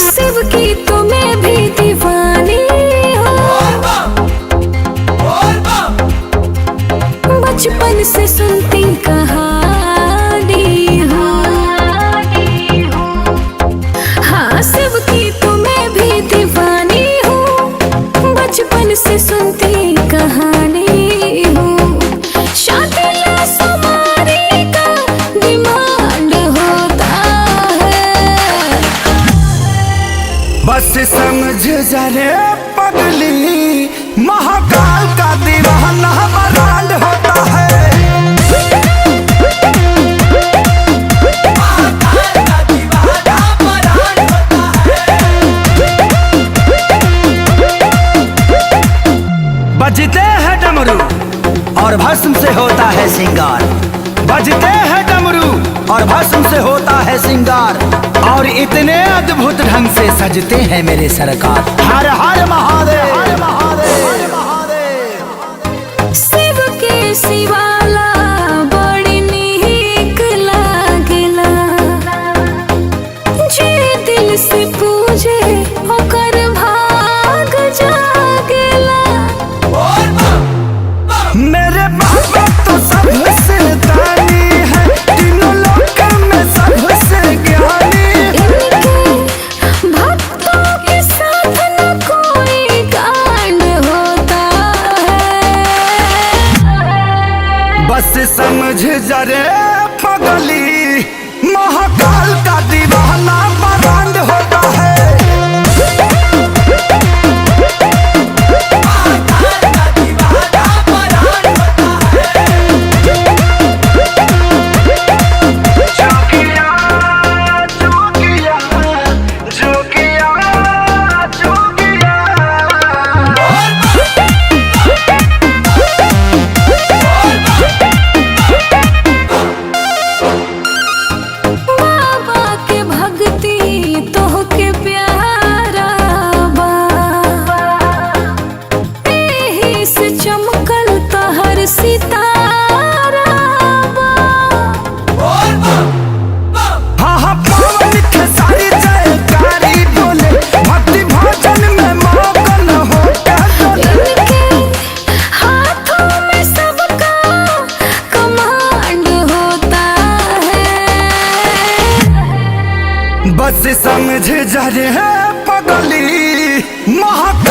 शिव की तुम्हें भी दीवानी हो, बचपन से सुनती कहानी हो। हाँ, शिव की तुम्हें भी दीवानी हो, बचपन से सुनती कहानी हो। शादिला सुमारी का डिमांड होता है। बस समझ जरे पगली, महाकाल का दीवाना बरांड होता है। बजते हैं डमरू और भस्म से होता है सिंगार। बजते हैं डमरू और भस्म से होता है सिंगार, और इतने अद्भुत ढंग से सजते हैं मेरे सरकार। हर हर महादेव, हर महादेव, हर महादेव। शिव के शिवाला बड़ी नीक लागेला, जे दिल से पूजे ओकर भाग जागेला। मेरे बाबा तो सबसे दानी है, तीनों लोक में सबसे ज्ञानी। इनके भक्तों के साथ न कोई कांड होता है। बस समझ जरे पगली, महाकाल का दीवाना बरांड होता है। बाबा के भक्ति तोहके प्यारा बा, एही से चमकल तहर सितारा बा। हाँ हाँ, पवन के सारी जयकारी बोले, भक्ति भजन में मगन होकर डोले। इनके हाथों में सबका कमांड होता है। बस समझ जरे पगली, महाकाल